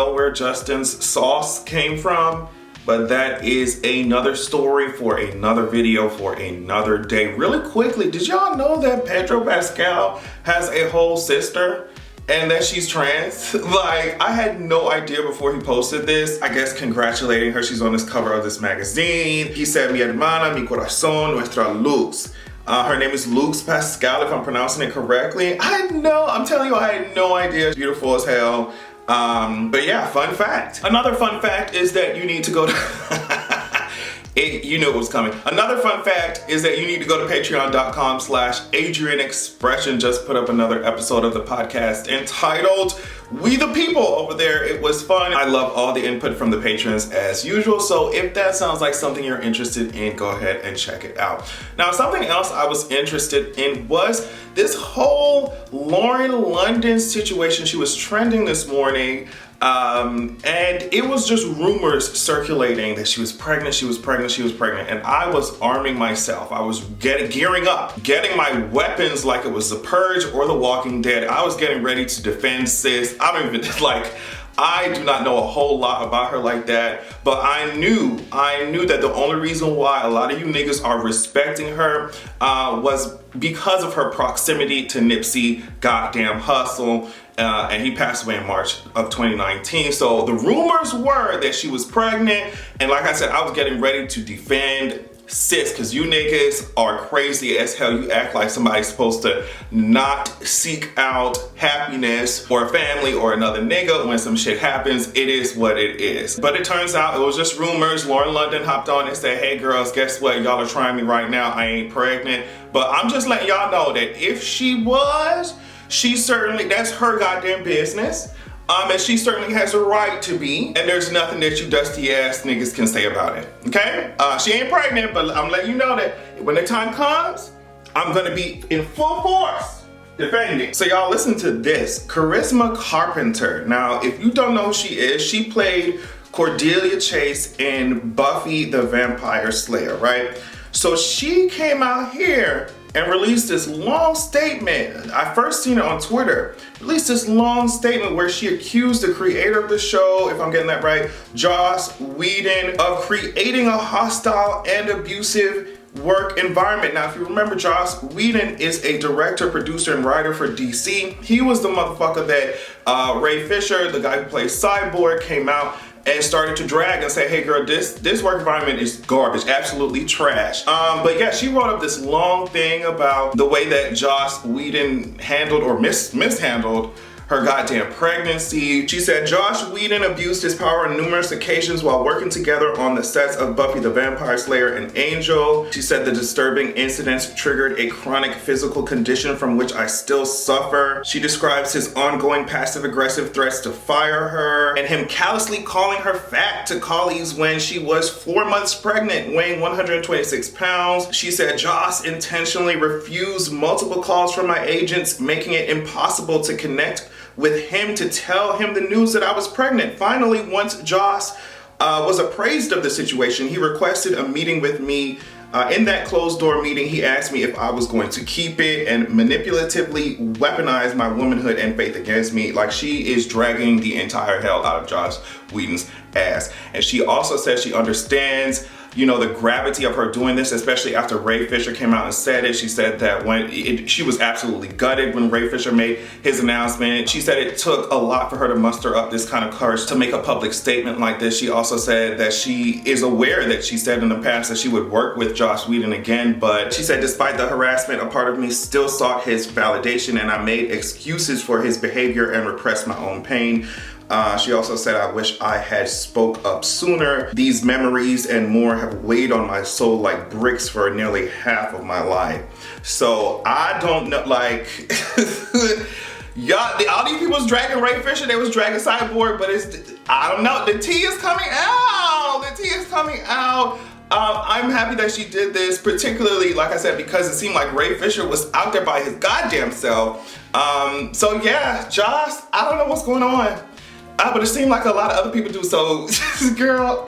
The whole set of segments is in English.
know where Justin's sauce came from, but that is another story for another video for another day. Really quickly, did y'all know that Pedro Pascal has a whole sister and that she's trans? Like, I had no idea before he posted this. I guess congratulating her, she's on this cover of this magazine. He said, mi hermana, mi corazón, nuestra luz. Her name is Lux Pascal, if I'm pronouncing it correctly. I'm telling you, I had no idea. Beautiful as hell. But yeah, fun fact. Another fun fact is that you need to go to, you knew it was coming. Another fun fact is that you need to go to patreon.com/AdrianExpression. Just put up another episode of the podcast entitled We the People over there. It was fun. I love all the input from the patrons as usual. So if that sounds like something you're interested in, go ahead and check it out. Now, something else I was interested in was this whole Lauren London situation. She was trending this morning. And it was just rumors circulating that she was pregnant, and I was arming myself. I was gearing up, getting my weapons like it was The Purge or The Walking Dead. I was getting ready to defend sis. I do not know a whole lot about her like that, but I knew that the only reason why a lot of you niggas are respecting her was because of her proximity to Nipsey goddamn Hussle. And he passed away in March of 2019. So the rumors were that she was pregnant. And like I said, I was getting ready to defend sis, because you niggas are crazy as hell. You act like somebody's supposed to not seek out happiness or a family or another nigga when some shit happens. It is what it is. But it turns out it was just rumors. Lauren London hopped on and said, hey girls, guess what? Y'all are trying me right now. I ain't pregnant. But I'm just letting y'all know that if she was, that's her goddamn business. And she certainly has a right to be. And there's nothing that you dusty ass niggas can say about it, okay? She ain't pregnant, but I'm letting you know that when the time comes, I'm gonna be in full force defending. So y'all listen to this. Charisma Carpenter. Now, if you don't know who she is, she played Cordelia Chase in Buffy the Vampire Slayer, right? So she came out here and released this long statement. I first seen it on Twitter. Released this long statement where she accused the creator of the show, if I'm getting that right, Joss Whedon, of creating a hostile and abusive work environment. Now, if you remember, Joss Whedon is a director, producer, and writer for DC. He was the motherfucker that Ray Fisher, the guy who plays Cyborg, came out and started to drag and say, hey girl, this work environment is garbage, absolutely trash. But yeah, she wrote up this long thing about the way that Joss Whedon handled or mishandled her goddamn pregnancy. She said Joss Whedon abused his power on numerous occasions while working together on the sets of Buffy the Vampire Slayer and Angel. She said the disturbing incidents triggered a chronic physical condition from which I still suffer. She describes his ongoing passive-aggressive threats to fire her and him callously calling her fat to colleagues when she was 4 months pregnant, weighing 126 pounds. She said Joss intentionally refused multiple calls from my agents, making it impossible to connect with him to tell him the news that I was pregnant. Finally, once Joss was appraised of the situation, he requested a meeting with me. In that closed door meeting, he asked me if I was going to keep it and manipulatively weaponize my womanhood and faith against me. Like, she is dragging the entire hell out of Joss Whedon's ass. And she also says she understands, you know, the gravity of her doing this, especially after Ray Fisher came out and said it. She said that she was absolutely gutted when Ray Fisher made his announcement. She said it took a lot for her to muster up this kind of courage to make a public statement like this. She also said that she is aware that she said in the past that she would work with Joss Whedon again, but she said despite the harassment, a part of me still sought his validation and I made excuses for his behavior and repressed my own pain. She also said, I wish I had spoke up sooner. These memories and more have weighed on my soul like bricks for nearly half of my life. So I don't know, like, y'all, all these people was dragging Ray Fisher, they was dragging Cyborg, but I don't know, the tea is coming out. The tea is coming out. I'm happy that she did this, particularly, like I said, because it seemed like Ray Fisher was out there by his goddamn self. So yeah, Joss, I don't know what's going on. But it seemed like a lot of other people do. So, girl,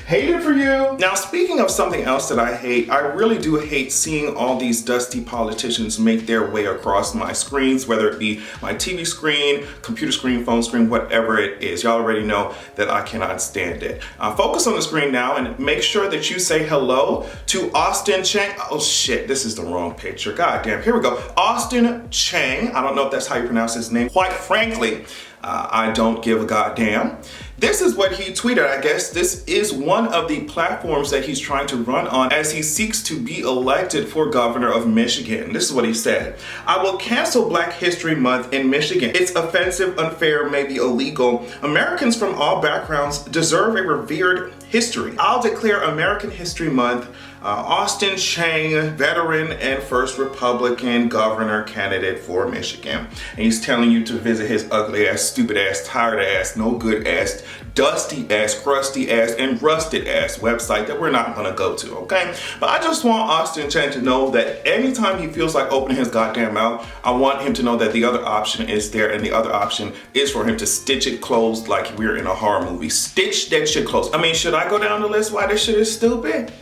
Hate it for you. Now, speaking of something else that I hate, I really do hate seeing all these dusty politicians make their way across my screens, whether it be my TV screen, computer screen, phone screen, whatever it is. Y'all already know that I cannot stand it. Focus on the screen now and make sure that you say hello to Austin Chenge. Oh shit, this is the wrong picture. God damn, here we go. Austin Chenge. I don't know if that's how you pronounce his name. Quite frankly, I don't give a goddamn. This is what he tweeted. I guess this is one of the platforms that he's trying to run on as he seeks to be elected for governor of Michigan. This is what he said. I will cancel Black History Month in Michigan. It's offensive, unfair, maybe illegal. Americans from all backgrounds deserve a revered history. I'll declare American History Month Austin Chenge, veteran and first Republican governor candidate for Michigan. And he's telling you to visit his ugly ass, stupid ass, tired ass, no good ass, dusty ass, crusty ass, and rusted ass website that we're not gonna go to, okay? But I just want Austin Chenge to know that anytime he feels like opening his goddamn mouth, I want him to know that the other option is there, and the other option is for him to stitch it closed like we're in a horror movie. Stitch that shit closed. I mean, should I go down the list why this shit is stupid?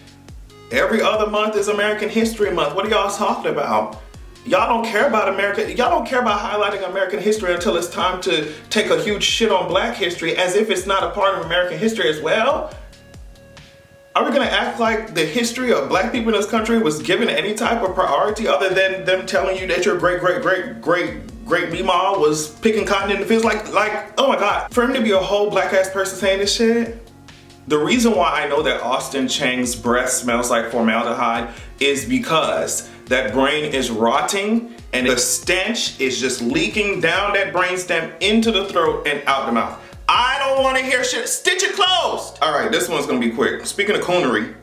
Every other month is American History Month. What are y'all talking about? Y'all don't care about America. Y'all don't care about highlighting American history until it's time to take a huge shit on Black history as if it's not a part of American history as well. Are we gonna act like the history of Black people in this country was given any type of priority other than them telling you that your great Mima was picking cotton in the fields? Like, oh my God. For him to be a whole Black ass person saying this shit, the reason why I know that Austin Chenge's breath smells like formaldehyde is because that brain is rotting and the stench is just leaking down that brainstem into the throat and out the mouth. I don't want to hear shit. Stitch it closed. All right, this one's gonna be quick. Speaking of coonery.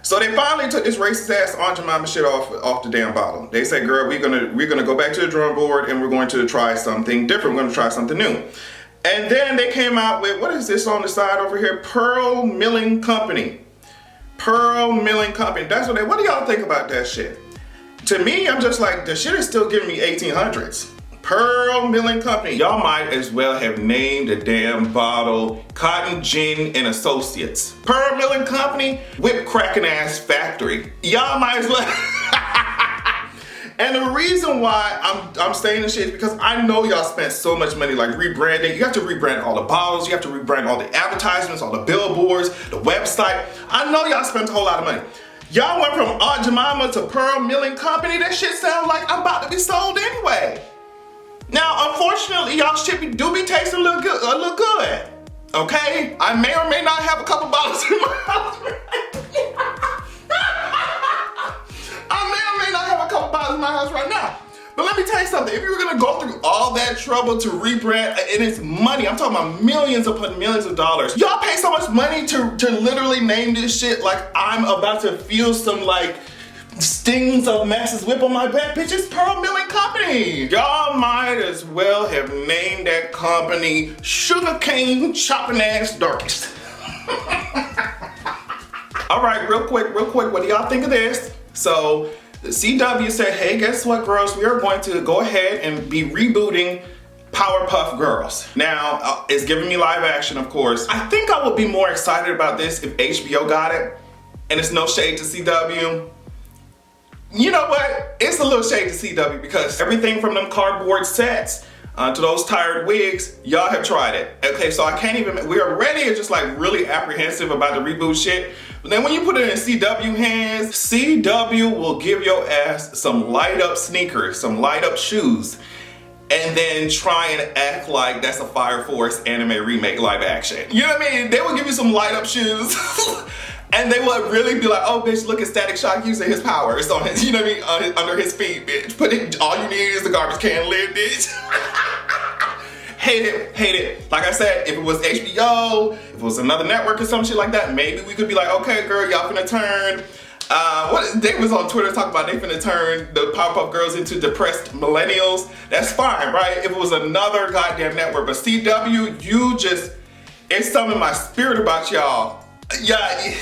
So they finally took this racist ass Aunt Jemima shit off the damn bottle. They said, girl, we're gonna go back to the drawing board and we're going to try something different. We're gonna try something new. And then they came out with, what is this on the side over here? Pearl Milling Company. Pearl Milling Company. That's what do y'all think about that shit? To me, I'm just like, the shit is still giving me 1800s. Pearl Milling Company. Y'all might as well have named the damn bottle Cotton Gin and Associates. Pearl Milling Company, whip cracking ass factory. Y'all might as well. And the reason why I'm saying this shit is because I know y'all spent so much money like rebranding. You have to rebrand all the bottles, you have to rebrand all the advertisements, all the billboards, the website. I know y'all spent a whole lot of money. Y'all went from Aunt Jemima to Pearl Milling Company. That shit sounds like I'm about to be sold anyway. Now, unfortunately, y'all shit do be tasting a little good. Okay? I may or may not have a couple bottles in my house. In my house right now. But let me tell you something, if you were gonna go through all that trouble to rebrand, and it's money, I'm talking about millions upon millions of dollars. Y'all pay so much money to literally name this shit like I'm about to feel some like stings of Max's whip on my back. Bitch, it's Pearl Milling Company. Y'all might as well have named that company Sugarcane Chopping Ass Darkest. All right, real quick, what do y'all think of this? So, the CW said, hey, guess what, girls? We are going to go ahead and be rebooting Powerpuff Girls. Now, it's giving me live action, of course. I think I would be more excited about this if HBO got it, and it's no shade to CW. You know what? It's a little shade to CW because everything from them cardboard sets to those tired wigs, y'all have tried it. Okay, so I can't even, we already are just like really apprehensive about the reboot shit. But then when you put it in CW hands, CW will give your ass some light up sneakers, some light up shoes, and then try and act like that's a Fire Force anime remake live action. You know what I mean? They will give you some light up shoes. And they would really be like, oh bitch, look at Static Shock using his power. It's on his, you know what I mean, under his feet, bitch. All you need is the garbage can lid, bitch. Hate it. Like I said, if it was HBO, if it was another network or some shit like that, maybe we could be like, okay, girl, y'all finna turn. They was on Twitter talking about they finna turn the Powerpuff Girls into depressed millennials. That's fine, right? If it was another goddamn network, but CW, it's something in my spirit about y'all. Yeah,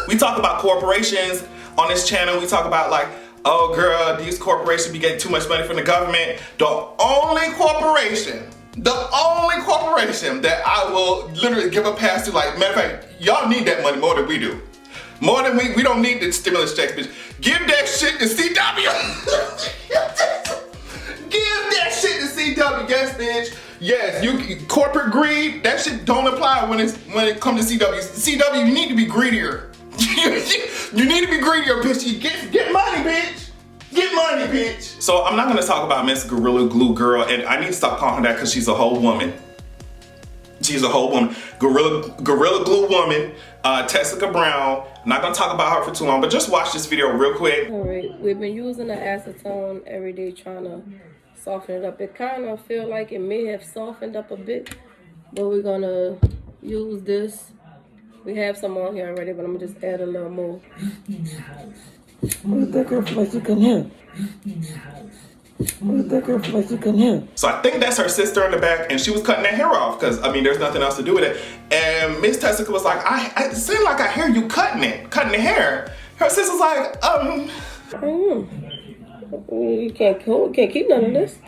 we talk about corporations on this channel. We talk about like, oh girl, these corporations be getting too much money from the government. The only corporation The only corporation that I will literally give a pass to, like, matter of fact, y'all need that money more than we do. More than we don't need the stimulus checks, bitch. Give that shit to CW. Give that shit to CW, yes, bitch. Yes, you corporate greed, that shit don't apply when it comes to CW. CW, you need to be greedier. You need to be greedier, bitch. You get money, bitch. Get money, bitch. So I'm not gonna talk about Miss Gorilla Glue Girl, and I need to stop calling her that because she's a whole woman. She's a whole woman. Gorilla Glue Woman, Tessica Brown. I'm not gonna talk about her for too long, but just watch this video real quick. All right, we've been using the acetone every day trying to soften it up. It kind of feel like it may have softened up a bit, but we're gonna use this. We have some on here already, but I'm gonna just add a little more. What is that girl feel like you can hear? What is that girl feel like you can hear? So I think that's her sister in the back, and she was cutting that hair off because, I mean, there's nothing else to do with it. And Miss Tessica was like, it seemed like I hear you cutting the hair. Her sister's like, You can't keep none of this.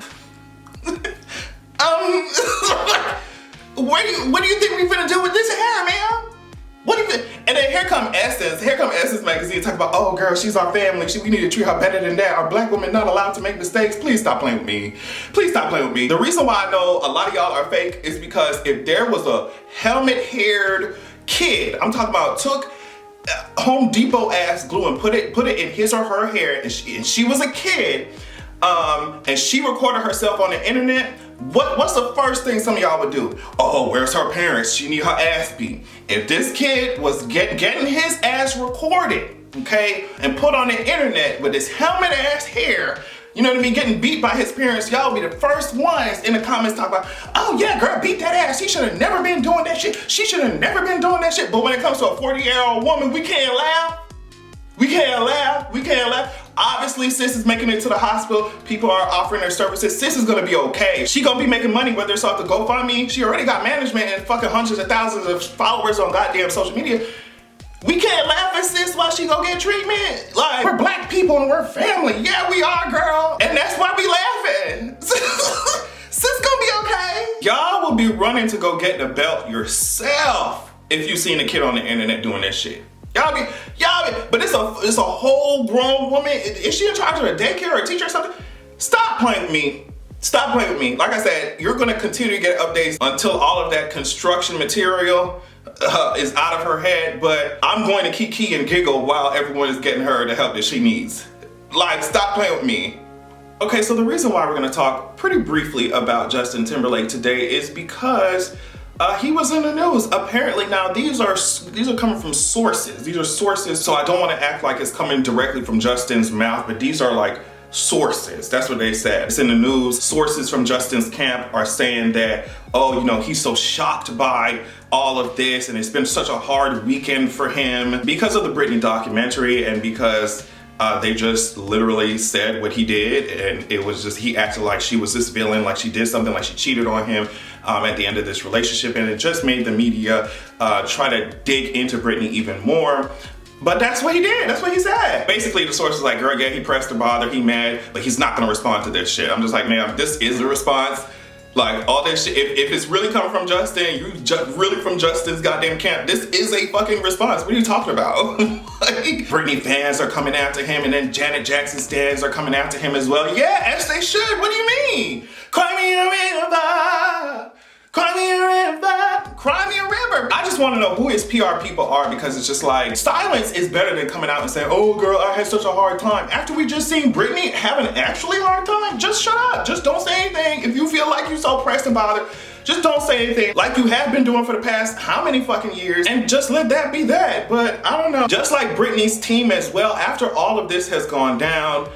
What do you think we're gonna do with this hair, man? What do you think? And then here come Essence magazine talking about, oh girl, she's our family. We need to treat her better than that. Our black women not allowed to make mistakes. Please stop playing with me. Please stop playing with me. The reason why I know a lot of y'all are fake is because if there was a helmet-haired kid, I'm talking about took Home Depot ass glue and put it in his or her hair, and she was a kid, and she recorded herself on the internet, what's the first thing some of y'all would do? Oh, where's her parents? She need her ass beat. If this kid was getting his ass recorded, okay, and put on the internet with his helmet ass hair, you know what I mean, getting beat by his parents, y'all be the first ones in the comments talking about, oh yeah, girl, beat that ass. He should have never been doing that shit. She should have never been doing that shit. But when it comes to a 40-year-old woman, we can't laugh. We can't laugh. Obviously, sis is making it to the hospital. People are offering their services. Sis is gonna be okay. She gonna be making money, whether it's off the GoFundMe. She already got management and fucking hundreds of thousands of followers on goddamn social media. We can't laugh at sis while she go get treatment. Like, we're black people and we're family. Yeah, we are, girl. And that's why we laughing. Sis gonna be okay. Y'all will be running to go get the belt yourself if you seen a kid on the internet doing this shit. Y'all be, but it's a whole grown woman. Is she in charge of a daycare or a teacher or something? Stop playing with me. Stop playing with me. Like I said, you're gonna continue to get updates until all of that construction material is out of her head, but I'm going to kiki and giggle while everyone is getting her the help that she needs. Like, stop playing with me. Okay, so the reason why we're gonna talk pretty briefly about Justin Timberlake today is because he was in the news. Apparently, now these are coming from sources. These are sources, so I don't want to act like it's coming directly from Justin's mouth, but these are like sources. That's what they said. It's in the news. Sources from Justin's camp are saying that, oh, you know, he's so shocked by all of this, and it's been such a hard weekend for him because of the Britney documentary and because they just literally said what he did, and it was just, he acted like she was this villain, like she did something, like she cheated on him at the end of this relationship, and it just made the media try to dig into Britney even more. But that's what he did, that's what he said. Basically, the source is like, girl, yeah, he pressed the bother, he mad, but he's not gonna respond to this shit. I'm just like, man, this is the response. Like, all this shit, if it's really coming from Justin, really from Justin's goddamn camp, this is a fucking response. What are you talking about? Like, Britney fans are coming after him, and then Janet Jackson stands are coming after him as well. Yeah, as they should. What do you mean? Cry me a river. Cry me a river. Cry me a river. I just want to know who his PR people are, because it's just like, silence is better than coming out and saying, oh girl, I had such a hard time. After we just seen Britney have an actually hard time, just shut up. Just don't say anything. If you feel like you're so pressed and bothered, just don't say anything like you have been doing for the past how many fucking years, and just let that be that. But I don't know. Just like Britney's team as well, after all of this has gone down,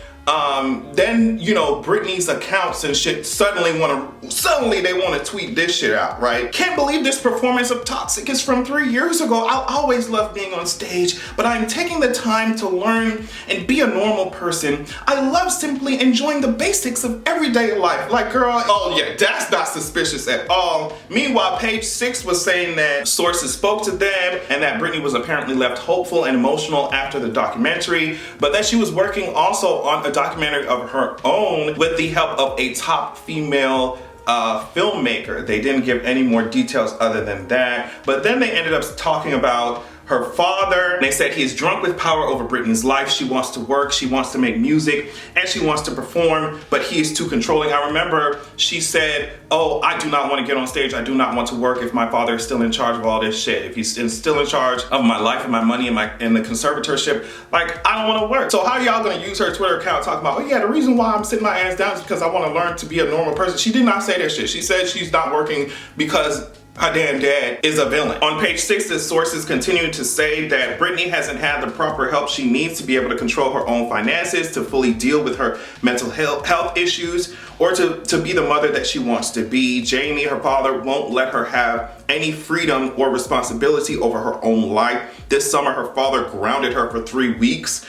then, you know, Britney's accounts and shit suddenly they want to tweet this shit out, right? Can't believe this performance of Toxic is from 3 years ago. I always loved being on stage, but I'm taking the time to learn and be a normal person. I love simply enjoying the basics of everyday life. Like, girl, oh yeah, that's not suspicious at all. Meanwhile, Page 6 was saying that sources spoke to them and that Britney was apparently left hopeful and emotional after the documentary, but that she was working also on a documentary of her own with the help of a top female filmmaker. They didn't give any more details other than that. But then they ended up talking about her father. They said he is drunk with power over Britney's life. She wants to work, she wants to make music, and she wants to perform, but he is too controlling. I remember she said, oh, I do not want to get on stage. I do not want to work if my father is still in charge of all this shit. If he's still in charge of my life and my money and the conservatorship, like, I don't want to work. So how y'all gonna use her Twitter account talking about, oh yeah, the reason why I'm sitting my ass down is because I want to learn to be a normal person? She did not say that shit. She said she's not working because her damn dad is a villain. On page 6, the sources continue to say that Britney hasn't had the proper help she needs to be able to control her own finances, to fully deal with her mental health issues, or to be the mother that she wants to be. Jamie, her father, won't let her have any freedom or responsibility over her own life. This summer, her father grounded her for 3 weeks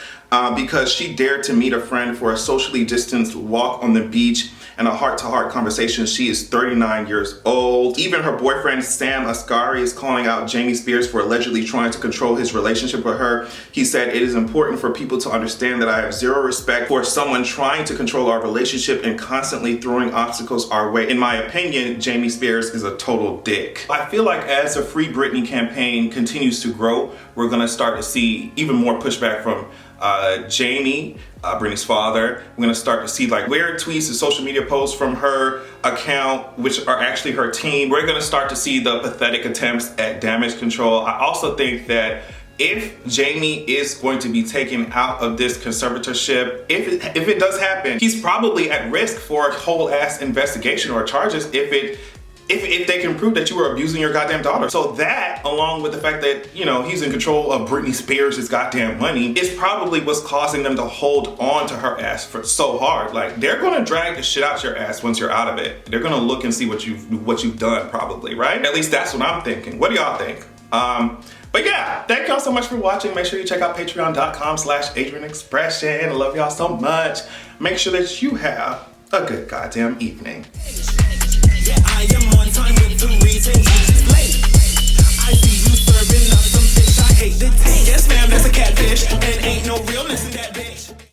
because she dared to meet a friend for a socially distanced walk on the beach and a heart-to-heart conversation. She is 39 years old. Even her boyfriend, Sam Asghari, is calling out Britney Spears for allegedly trying to control his relationship with her. He said, it is important for people to understand that I have zero respect for someone trying to control our relationship and constantly throwing obstacles our way. In my opinion, Britney Spears is a total dick. I feel like as the Free Britney campaign continues to grow, we're gonna start to see even more pushback from Jamie, Britney's father. We're gonna start to see like weird tweets and social media posts from her account, which are actually her team. We're gonna start to see the pathetic attempts at damage control. I also think that if Jamie is going to be taken out of this conservatorship, if it does happen, he's probably at risk for a whole ass investigation or charges if they can prove that you were abusing your goddamn daughter. So that, along with the fact that, you know, he's in control of Britney Spears' goddamn money, is probably what's causing them to hold on to her ass for so hard. Like, they're gonna drag the shit out your ass once you're out of it. They're gonna look and see what you've done, probably, right? At least that's what I'm thinking. What do y'all think? But yeah, thank y'all so much for watching. Make sure you check out patreon.com/AdrianExpression. I love y'all so much. Make sure that you have a good goddamn evening. Yeah, I am on time with the reason.